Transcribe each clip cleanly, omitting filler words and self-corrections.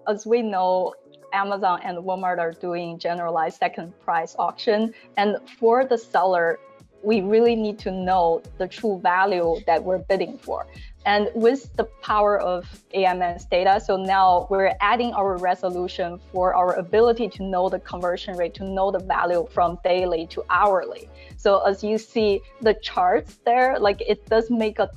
as we know, Amazon and Walmart are doing generalized second price auction. And for the seller, we really need to know the true value that we're bidding for. And with the power of AMS data, so now we're adding our resolution for our ability to know the conversion rate, to know the value from daily to hourly. So as you see the charts there, like it does make a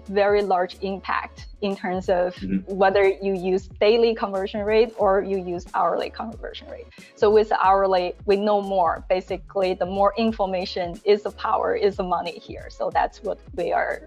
very large impact in terms of whether you use daily conversion rate or you use hourly conversion rate. So with hourly, we know more. Basically, the more information is the power, is the money here. So that's what we are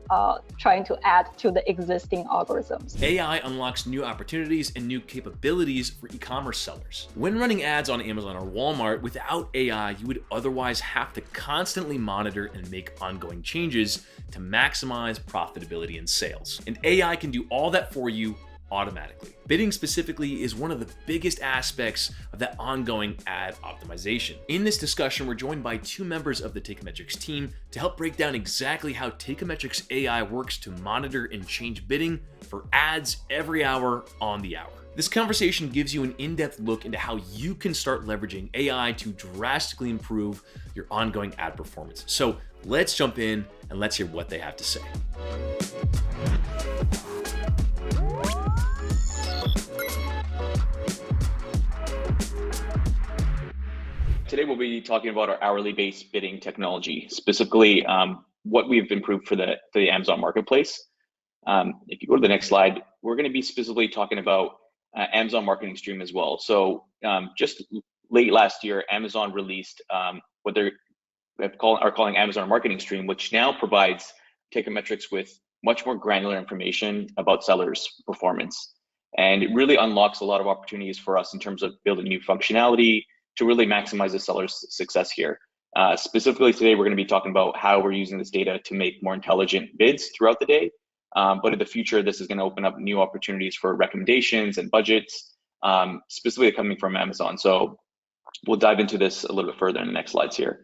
trying to add to the existing algorithms. AI unlocks new opportunities and new capabilities for e-commerce sellers. When running ads on Amazon or Walmart, without AI, you would otherwise have to constantly monitor and make ongoing changes to maximize profitability and sales. And AI can do all that for you automatically. Bidding specifically is one of the biggest aspects of that ongoing ad optimization. In this discussion, we're joined by two members of the Teikametrics team to help break down exactly how Teikametrics AI works to monitor and change bidding for ads every hour on the hour. This conversation gives you an in-depth look into how you can start leveraging AI to drastically improve your ongoing ad performance. So let's jump in and let's hear what they have to say. Today we'll be talking about our hourly-based bidding technology, specifically what we've improved for the Amazon Marketplace. If you go to the next slide, we're going to be specifically talking about Amazon Marketing Stream as well. So just late last year, Amazon released what they're calling Amazon Marketing Stream, which now provides Teikametrics with much more granular information about sellers' performance. And it really unlocks a lot of opportunities for us in terms of building new functionality to really maximize the seller's success here. Specifically today, we're going to be talking about how we're using this data to make more intelligent bids throughout the day. But in the future, this is going to open up new opportunities for recommendations and budgets, specifically coming from Amazon. So we'll dive into this a little bit further in the next slides here.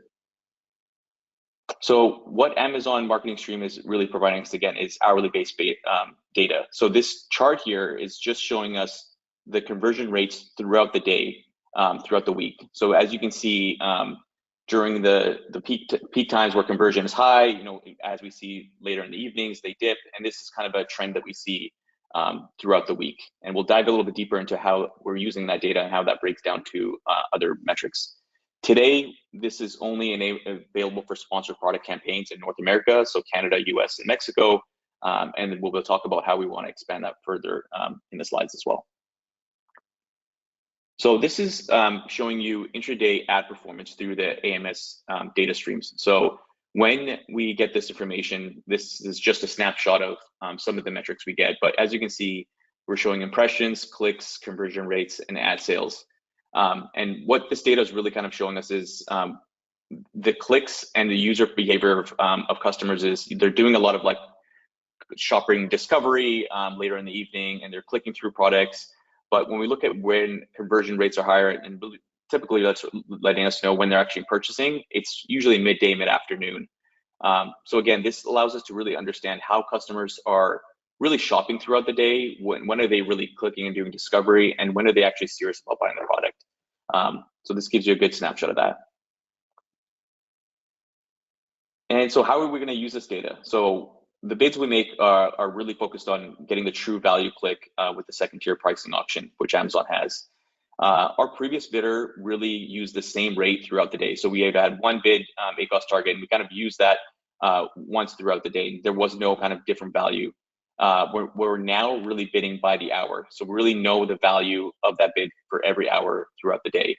So what Amazon Marketing Stream is really providing us again is hourly based data. So this chart here is just showing us the conversion rates throughout the day, throughout the week. So as you can see, during the peak times where conversion is high, as we see later in the evenings, they dip, and this is kind of a trend that we see throughout the week. And we'll dive a little bit deeper into how we're using that data and how that breaks down to other metrics. Today, this is only available for sponsored product campaigns in North America, so Canada, US, and Mexico. And then we'll talk about how we want to expand that further in the slides as well. So this is showing you intraday ad performance through the AMS data streams. So when we get this information, this is just a snapshot of some of the metrics we get. But as you can see, we're showing impressions, clicks, conversion rates, and ad sales. And what this data is really kind of showing us is the clicks and the user behavior of customers is they're doing a lot of like shopping discovery later in the evening, and they're clicking through products. But when we look at when conversion rates are higher, and typically that's letting us know when they're actually purchasing, it's usually midday, mid-afternoon. So again, this allows us to really understand how customers are really shopping throughout the day. When are they really clicking and doing discovery, and when are they actually serious about buying the product? So this gives you a good snapshot of that. And so how are we going to use this data? So the bids we make are really focused on getting the true value click with the second tier pricing option, which Amazon has. Our previous bidder really used the same rate throughout the day. So we have had one bid, ACOS target, and we kind of used that once throughout the day. There was no kind of different value. We're now really bidding by the hour. So we really know the value of that bid for every hour throughout the day.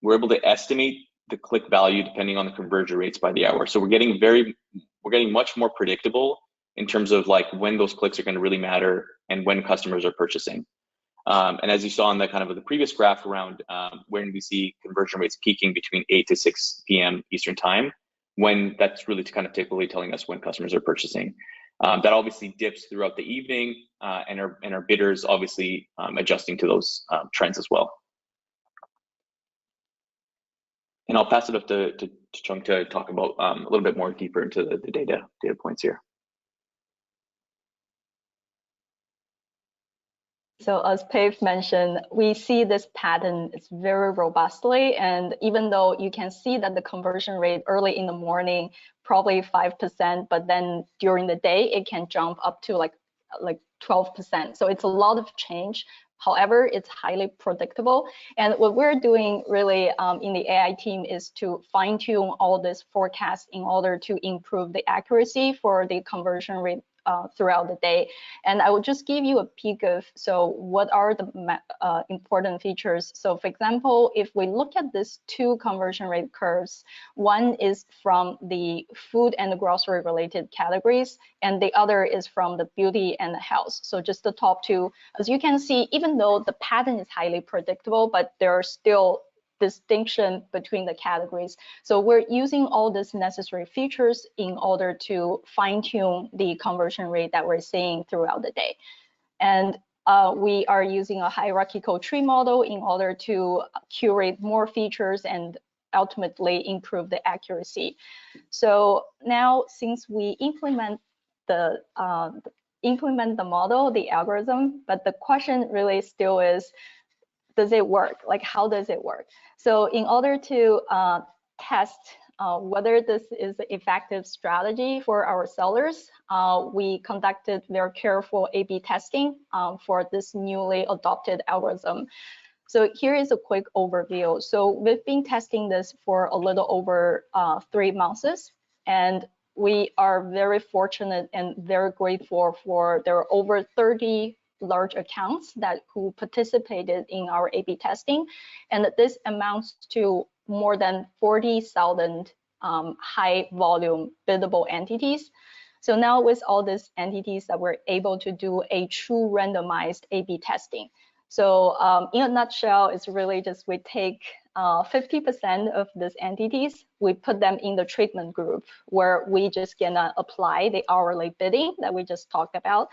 We're able to estimate the click value depending on the conversion rates by the hour. So we're getting much more predictable in terms of like when those clicks are going to really matter and when customers are purchasing. And as you saw in the kind of the previous graph around when we see conversion rates peaking between 8 to 6 p.m. Eastern time, when that's really kind of typically telling us when customers are purchasing. That obviously dips throughout the evening, and our bidders obviously adjusting to those trends as well. And I'll pass it up to Chung to talk about a little bit more deeper into the data points here. So as Pave mentioned, we see this pattern is very robustly, and even though you can see that the conversion rate early in the morning, probably 5%, but then during the day, it can jump up to like 12%. So it's a lot of change. However, it's highly predictable. And what we're doing really in the AI team is to fine tune all this forecast in order to improve the accuracy for the conversion rate throughout the day. And I will just give you a peek of, so what are the important features. So for example, if we look at these two conversion rate curves, one is from the food and grocery related categories, and the other is from the beauty and health. So just the top two, as you can see, even though the pattern is highly predictable, but there are still distinction between the categories. So we're using all these necessary features in order to fine tune the conversion rate that we're seeing throughout the day. And we are using a hierarchical tree model in order to curate more features and ultimately improve the accuracy. So now, since we implement the model, the algorithm, but the question really still is, does it work? Like, how does it work? So in order to test whether this is an effective strategy for our sellers, we conducted very careful A/B testing for this newly adopted algorithm. So here is a quick overview. So we've been testing this for a little over 3 months, and we are very fortunate and very grateful for there are over 30 large accounts who participated in our A/B testing, and this amounts to more than 40,000 high volume biddable entities. So now with all these entities that we're able to do a true randomized A/B testing. So in a nutshell, it's really just we take 50% of these entities, we put them in the treatment group where we just gonna apply the hourly bidding that we just talked about.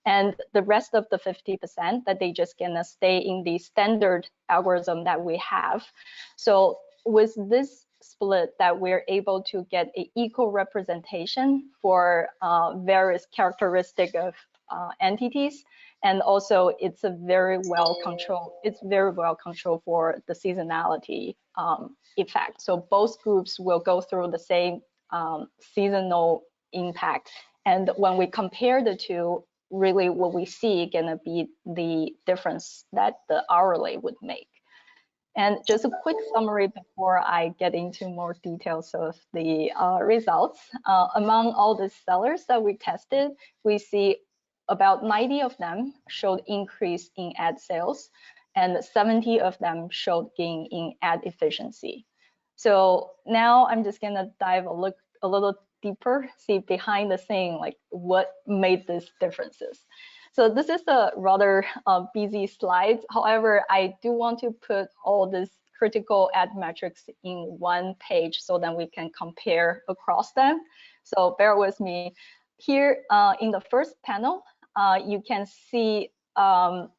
And the rest of the 50% that they just gonna stay in the standard algorithm that we have. So with this split that we're able to get an equal representation for various characteristics of entities. And also it's a very well controlled, for the seasonality effect. So both groups will go through the same seasonal impact. And when we compare the two, really what we see gonna be the difference that the hourly would make. And just a quick summary before I get into more details of the results. Among all the sellers that we tested, we see about 90 of them showed increase in ad sales, and 70 of them showed gain in ad efficiency. So now I'm just gonna dive a little deeper, see behind the scene, like what made these differences. So this is a rather busy slide. However, I do want to put all these critical ad metrics in one page so that we can compare across them. So bear with me. Here in the first panel, you can see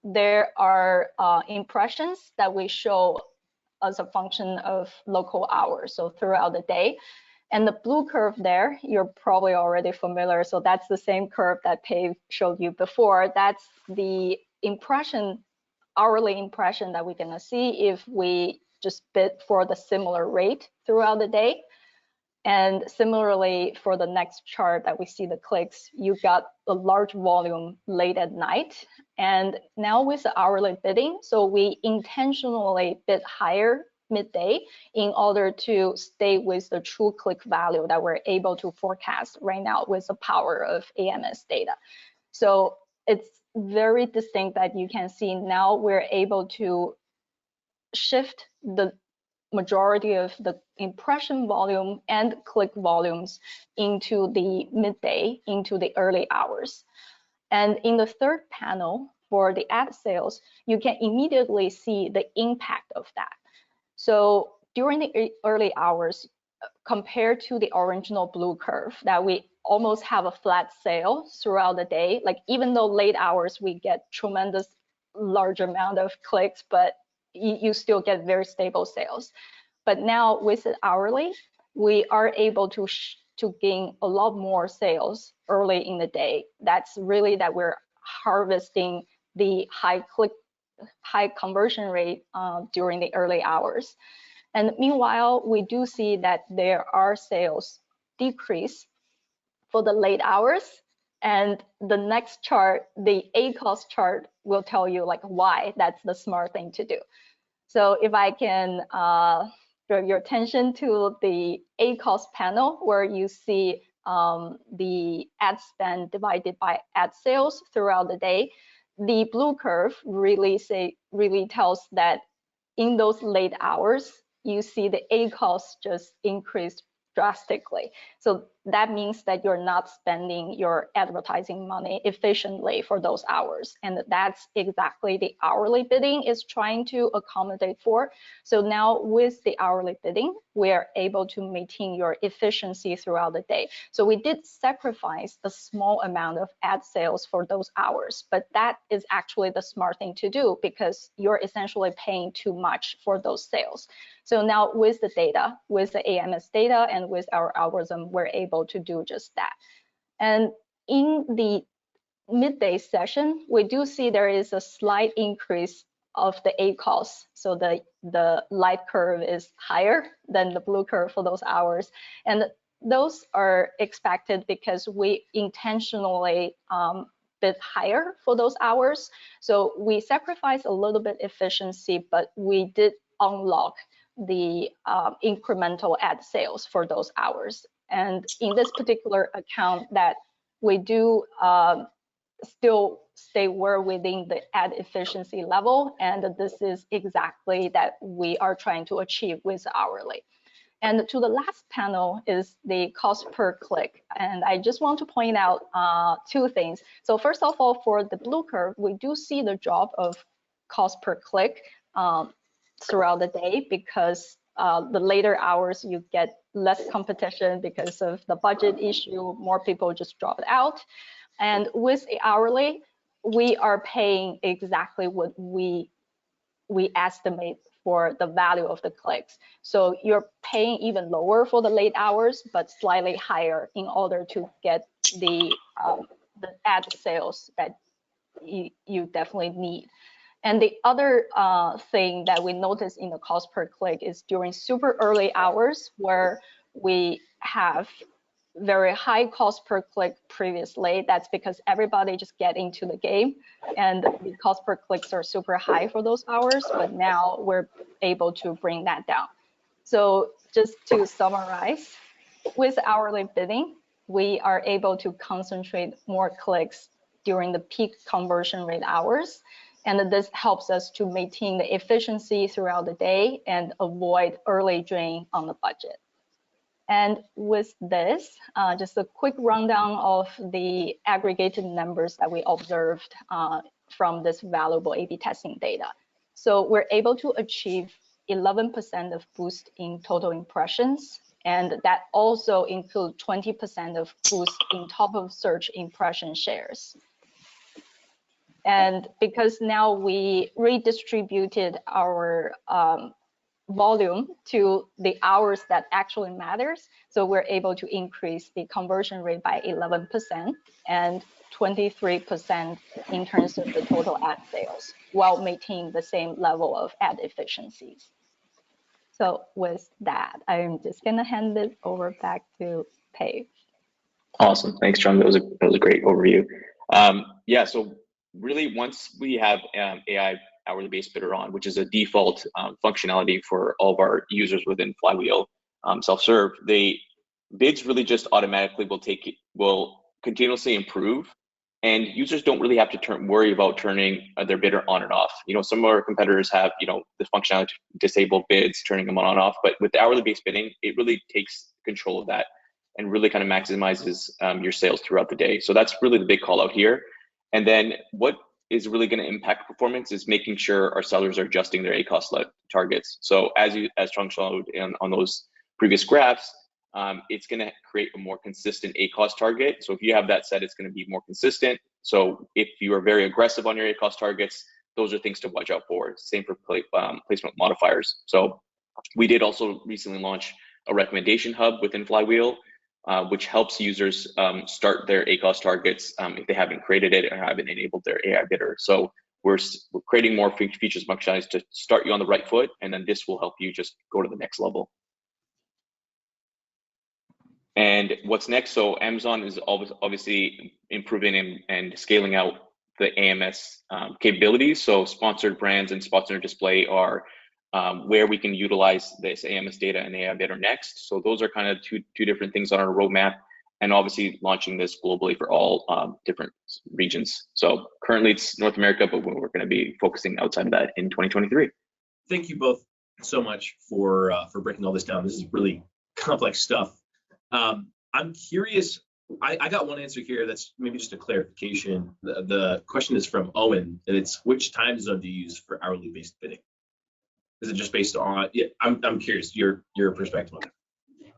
there are impressions that we show as a function of local hours, so throughout the day. And the blue curve there, you're probably already familiar. So that's the same curve that Pave showed you before. That's the impression, hourly impression that we're gonna see if we just bid for the similar rate throughout the day. And similarly, for the next chart that we see the clicks, you got a large volume late at night. And now with the hourly bidding, so we intentionally bid higher midday in order to stay with the true click value that we're able to forecast right now with the power of AMS data. So it's very distinct that you can see now we're able to shift the majority of the impression volume and click volumes into the midday, into the early hours. And in the third panel for the ad sales, you can immediately see the impact of that. So during the early hours, compared to the original blue curve that we almost have a flat sale throughout the day, like even though late hours we get tremendous large amount of clicks, but you still get very stable sales. But now with the hourly, we are able to gain a lot more sales early in the day. That's really that we're harvesting the high conversion rate during the early hours. And meanwhile, we do see that there are sales decrease for the late hours. And the next chart, the ACoS chart, will tell you like why that's the smart thing to do. So if I can draw your attention to the ACoS panel, where you see the ad spend divided by ad sales throughout the day, the blue curve really tells that in those late hours, you see the ACoS just increased drastically. So that means that you're not spending your advertising money efficiently for those hours. And that's exactly the hourly bidding is trying to accommodate for. So now with the hourly bidding, we're able to maintain your efficiency throughout the day. So we did sacrifice a small amount of ad sales for those hours, but that is actually the smart thing to do because you're essentially paying too much for those sales. So now with the data, with the AMS data and with our algorithm, we're able to do just that. And in the midday session, we do see there is a slight increase of the ACoS. So the light curve is higher than the blue curve for those hours. And those are expected because we intentionally bid higher for those hours. So we sacrifice a little bit efficiency, but we did unlock the incremental ad sales for those hours. And in this particular account that we do still stay well within the ad efficiency level. And this is exactly that we are trying to achieve with hourly. And to the last panel is the cost per click. And I just want to point out two things. So first of all, for the blue curve, we do see the drop of cost per click throughout the day because the later hours you get less competition because of the budget issue, more people just drop it out. And with the hourly, we are paying exactly what we estimate for the value of the clicks. So you're paying even lower for the late hours, but slightly higher in order to get the ad sales that you definitely need. And the other thing that we notice in the cost per click is during super early hours where we have very high cost per click previously. That's because everybody just get into the game and the cost per clicks are super high for those hours, but now we're able to bring that down. So just to summarize, with hourly bidding, we are able to concentrate more clicks during the peak conversion rate hours. And this helps us to maintain the efficiency throughout the day and avoid early drain on the budget. And with this, just a quick rundown of the aggregated numbers that we observed from this valuable A/B testing data. So we're able to achieve 11% of boost in total impressions, and that also includes 20% of boost in top of search impression shares. And because now we redistributed our volume to the hours that actually matters, so we're able to increase the conversion rate by 11% and 23% in terms of the total ad sales while maintaining the same level of ad efficiencies. So with that, I'm just gonna hand it over back to Pei. Awesome, thanks, Chung. That was a great overview. Yeah, so really once we have AI hourly based bidder on, which is a default functionality for all of our users within Flywheel self-serve, the bids really just automatically will continuously improve, and users don't really have to worry about turning their bidder on and off. You know, some of our competitors have, you know, this functionality to disable bids, turning them on and off, but with the hourly based bidding, it really takes control of that and really kind of maximizes your sales throughout the day. So that's really the big call out here. And then what is really going to impact performance is making sure our sellers are adjusting their ACoS targets. So as Chung showed on those previous graphs, it's going to create a more consistent ACoS target. So if you have that set, it's going to be more consistent. So if you are very aggressive on your ACoS targets, those are things to watch out for. Same for placement modifiers. So we did also recently launch a recommendation hub within Flywheel, which helps users start their ACoS targets if they haven't created it or haven't enabled their AI bidder. So we're creating more features, functionalities to start you on the right foot, and then this will help you just go to the next level. And what's next? So Amazon is obviously improving and scaling out the AMS capabilities. So sponsored brands and sponsored display are where we can utilize this AMS data and AI Bidder next. So those are kind of two different things on our roadmap, and obviously launching this globally for all different regions. So currently it's North America, but we're going to be focusing outside of that in 2023. Thank you both so much for breaking all this down. This is really complex stuff. I'm curious. I got one answer here that's maybe just a clarification. The question is from Owen, and it's, which time zone do you use for hourly based bidding? Is it just based on? Yeah, I'm curious your perspective on it.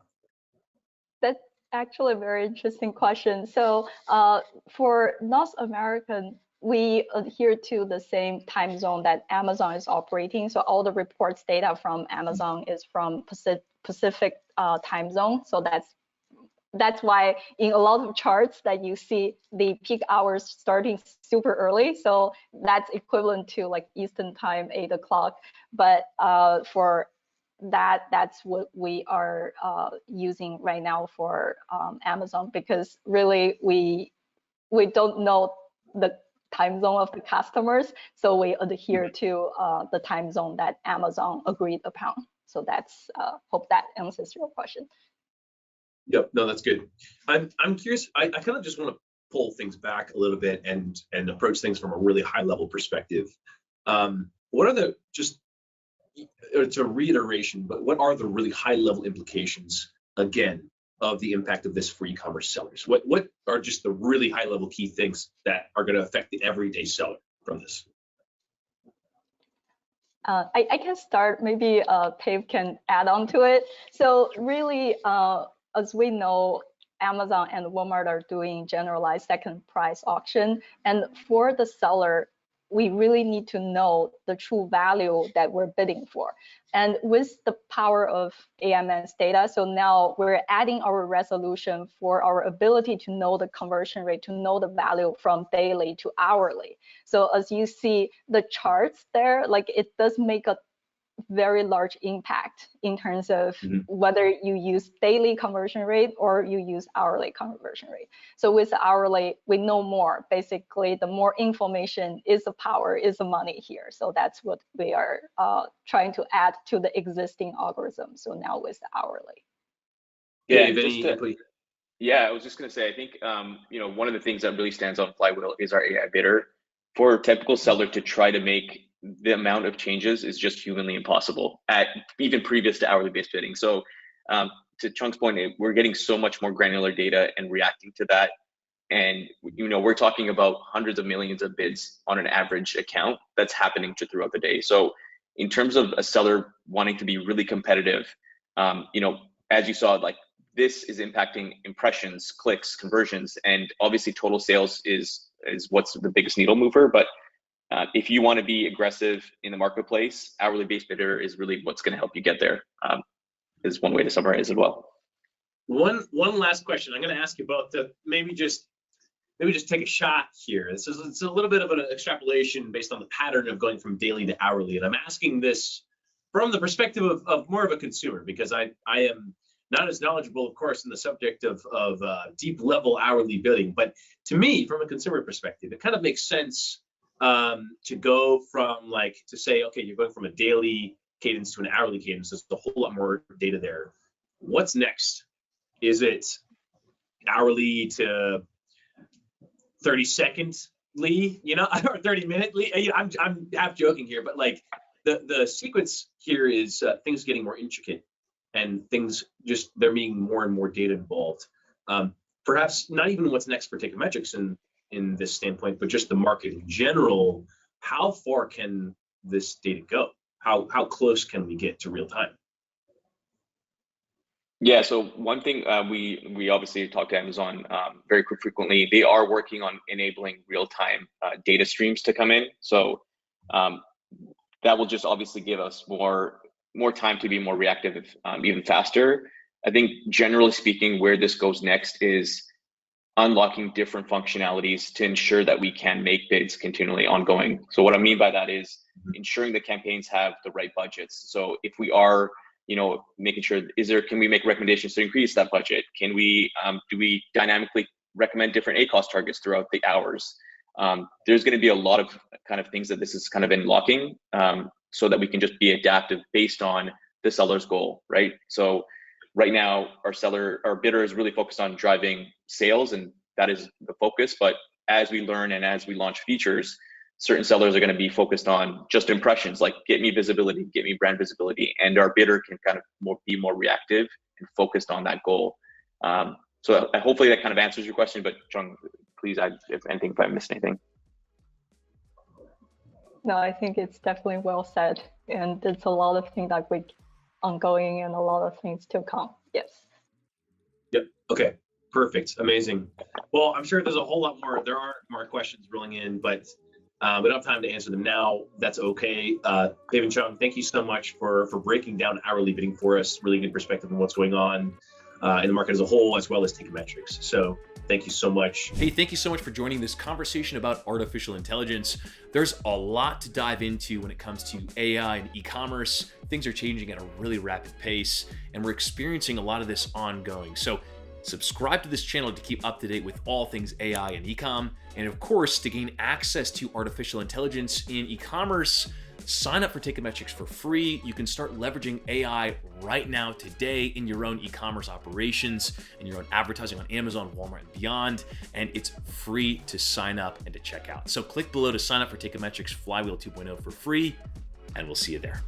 That's actually a very interesting question. So for North American, we adhere to the same time zone that Amazon is operating. So all the reports data from Amazon is from Pacific time zone. So that's why in a lot of charts that you see the peak hours starting super early. So that's equivalent to like Eastern time, 8 o'clock. But for that's what we are using right now for Amazon, because really we don't know the time zone of the customers. So we adhere to the time zone that Amazon agreed upon. So that's hope that answers your question. Yep, no, that's good. I'm curious. I kind of just want to pull things back a little bit and approach things from a really high level perspective. What are the, just, it's a reiteration, but what are the really high level implications, again, of the impact of this for e-commerce sellers? What are just the really high level key things that are going to affect the everyday seller from this? I can start, maybe Pave can add on to it. So really, as we know, Amazon and Walmart are doing generalized second price auction. And for the seller, we really need to know the true value that we're bidding for. And with the power of AMS data, so now we're adding our resolution for our ability to know the conversion rate, to know the value from daily to hourly. So as you see the charts there, like it does make a very large impact in terms of whether you use daily conversion rate or you use hourly conversion rate. So with hourly, we know more. Basically, the more information is the power, is the money here. So that's what we are trying to add to the existing algorithm. So now with the hourly. Yeah, I was just going to say, I think one of the things that really stands out on Flywheel is our AI bidder. For a typical seller to try to make the amount of changes is just humanly impossible, at even previous to hourly based bidding. So to Chung's point, we're getting so much more granular data and reacting to that. And we're talking about hundreds of millions of bids on an average account that's happening throughout the day. So in terms of a seller wanting to be really competitive, as you saw, like this is impacting impressions, clicks, conversions, and obviously total sales is what's the biggest needle mover. But if you want to be aggressive in the marketplace, hourly based bidder is really what's going to help you get there. Is one way to summarize as well. One last question. I'm going to ask you both to maybe just take a shot here. It's a little bit of an extrapolation based on the pattern of going from daily to hourly, and I'm asking this from the perspective of more of a consumer, because I am not as knowledgeable, of course, in the subject of deep level hourly bidding. But to me, from a consumer perspective, it kind of makes sense to go from to say, okay, you're going from a daily cadence to an hourly cadence. There's a whole lot more data there. What's next? Is it hourly to 30 secondly, or 30-minutely? I'm half joking here, but the sequence here is things getting more intricate and things there being more and more data involved. Perhaps not even what's next for Teikametrics in this standpoint, but just the market in general. How far can this data go? How close can we get to real time? Yeah, so one thing we obviously talk to Amazon very frequently. They are working on enabling real-time data streams to come in. So that will just obviously give us more time to be more reactive, even faster. I think generally speaking, where this goes next is unlocking different functionalities to ensure that we can make bids continually ongoing. So what I mean by that is ensuring the campaigns have the right budgets. So if we are, making sure, can we make recommendations to increase that budget? Can we, do we dynamically recommend different ACoS targets throughout the hours? There's going to be a lot of kind of things that this is kind of unlocking, so that we can just be adaptive based on the seller's goal, right? So right now, our bidder is really focused on driving sales, and that is the focus. But as we learn and as we launch features, certain sellers are going to be focused on just impressions, like get me visibility, get me brand visibility, and our bidder can kind of be more reactive and focused on that goal. So hopefully that kind of answers your question, but Chung, please add if I missed anything. No, I think it's definitely well said, and it's a lot of things that we ongoing and a lot of things to come. Yes. Yep. Okay. Perfect. Amazing. Well, I'm sure there's a whole lot more. There are more questions rolling in, but we don't have time to answer them now. That's okay. David Chung, thank you so much for breaking down hourly bidding for us. Really good perspective on what's going on in the market as a whole, as well as Teikametrics. So thank you so much. Hey, thank you so much for joining this conversation about artificial intelligence. There's a lot to dive into when it comes to AI and e-commerce. Things are changing at a really rapid pace, and we're experiencing a lot of this ongoing. So subscribe to this channel to keep up to date with all things AI and e-com. And of course, to gain access to artificial intelligence in e-commerce, sign up for Teikametrics for free. You can start leveraging AI right now today in your own e-commerce operations and your own advertising on Amazon, Walmart, and beyond. And it's free to sign up and to check out. So click below to sign up for Teikametrics Flywheel 2.0 for free, and we'll see you there.